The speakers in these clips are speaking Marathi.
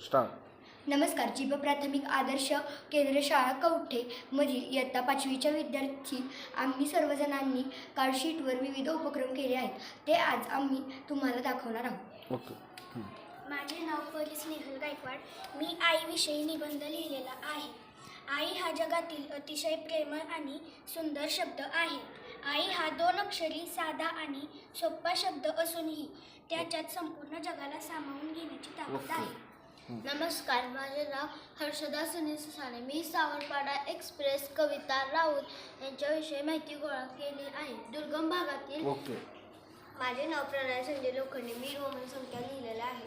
स्टार्ट. नमस्कार. जीभ प्राथमिक आदर्श केंद्र शाळा कवठे मधील इयत्ता 5वीच्या विद्यार्थी आम्ही सर्वजणांनी कार्डशीटवर विविध उपक्रम केले आहेत. ते आज आम्ही तुम्हाला दाखवणार आहोत. ओके. माझे नाव परी स्नेहल गायकवाड. मी आईविषयी निबंध लिहिलेला आहे. आई हा जगातील अतिशय प्रेमळ आणि सुंदर शब्द आहे. आई हा 2 अक्षरी साधा आणि सोपा शब्द असूनही त्याच्यात संपूर्ण जगाला सामावून घेण्याची ताकद आहे. नमस्कार. माझे नाव हर्षदा सुनील सुसाने. मी सावरपाडा एक्सप्रेस कविता राऊत यांच्याविषयी माहिती गोळा केली आहे. दुर्गम भागातील. ओके. माझे नाव प्रणय संजय लोखंडे. मी रोमन संख्या लिहिलेला आहे.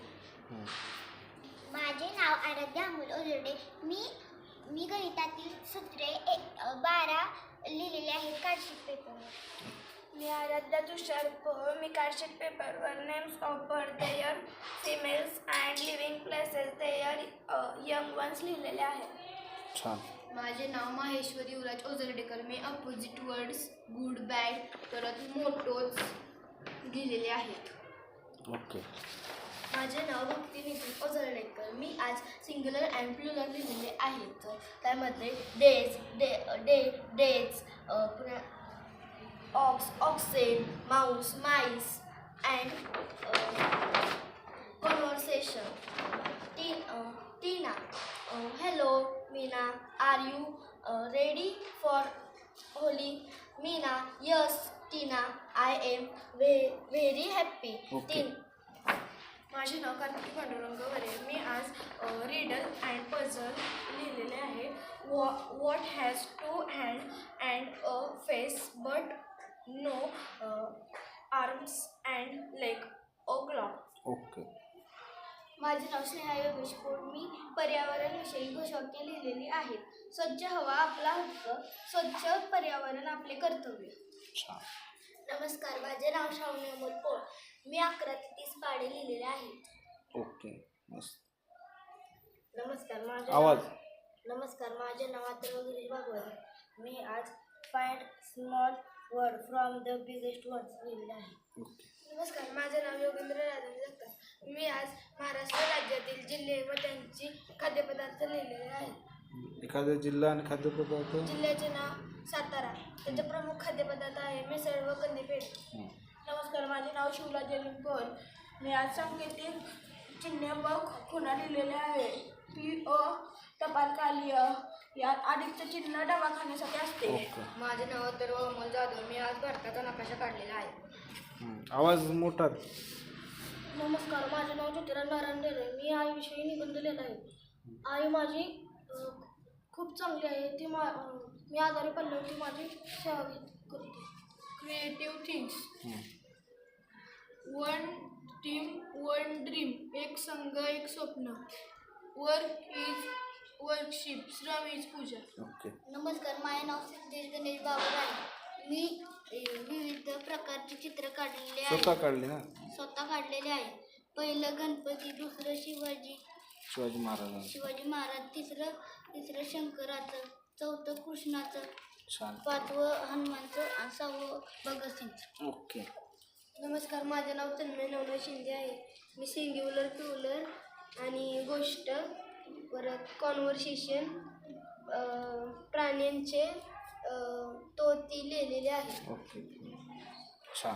माझे नाव आराध्या अमोल ओझरडे. मी गणितातील सूत्रे 12 लिहिलेले आहेत कार्डशीट पेपरवर. मी आराध्या तुषार पोळ. मी कार्डशीट पेपरवर names of birth, their females and living places, their young ones लिहिलेले आहेत. छान. माझे नाव माहेश्वरी युवराज ओझरडेकर. मी अपोजिट वर्ड्स, गुड बॅड परत मोटोज लिहिलेले आहेत. ओके. माझे नाव भक्ती नितीन ओझरडेकर. मी आज सिंग्युलर अँड प्लुरल लिहिलेले आहेत. त्यामध्ये days ox, oxen, mouse, mice and conversation. Tina. Hello Meena, are you ready for Holi? Meena. Yes Tina, I am very happy. Okay. माझे नाव कार्तिकी पांडुरंग वरे. मी आज रिडल अँड पझल लिहिलेले आहे. What has 2 hand and a face but no arms and leg a clock. Okay. माझे नाव स्नेहा योगेश पोळ. मी पर्यावरणविषयी घोषवाक्य लिहिलेली आहेत. स्वच्छ हवा आपला हक्क, स्वच्छ पर्यावरण आपले कर्तव्य. छान. नमस्कार. माझे नाव श्रावणी अमोल पोळ. मी 11 ते 30 पाढे लिहिलेले आहेत. ओके. मस्त. नमस्कार. आवाज. माझे नाव अथर्व गिरीश भागवत. मी आज find small word from the biggest words लिहिलेले आहे. ओके. नमस्कार. माझे नाव योगेंद्र राधावी जगताप. मी आज महाराष्ट्र राज्यातील जिल्हे व त्यांची खाद्यपदार्थ लिहिलेले आहेत. एखादा जिल्हा आणि खाद्यपदार्थ. जिल्ह्याचे नाव सातारा. त्याचे प्रमुख खाद्यपदार्थ आहे मिसळ व कंदीपेढ. नमस्कार. माझे नाव शिवला जलीम पोळ. मी आज सांकेतिक चिन्ह व खुणा लिहिलेले आहे. PO टपाल कालिय यात अधिकचं चिन्ह दवाखान्यासाठी असते. ओके. माझे नाव अथर्व अमोल जाधव. मी आज भारताचा नकाशा काढलेला आहे. आवाज मोठा. नमस्कार. माझे नाव ज्योतिराव नारायण डेरे. मी आईविषयी निबंध लिहिला आहे. आई माझी खूप चांगली आहे. मी आजारी पडल्यावर ती माझी सेवा करते. Creative things. One team one dream. एक संघ एक स्वप्न. Work is worship. श्रम इज पूजा. ओके. नमस्कार. माझे नाव सिद्धेश गणेश बाबर आहे. मी विविध प्रकारची चित्र काढलेले आहे. स्वतः काढले ना. स्वतः काढलेले आहे. पहिलं गणपती, दुसरं शिवाजी महाराज, तिसरं शंकराचं, चौथं कृष्णाचं, छान. 5वं हनुमानचं आणि 6वं भगतसिंगचं. ओके. नमस्कार. माझे नाव तन्मय नवनाथ शिंदे आहे. मी सिंग्युलर प्लुरल आणि गोष्ट परत कॉन्व्हर्सेशन प्राण्यांचे तोती लिहिलेले आहे. ओके. छान.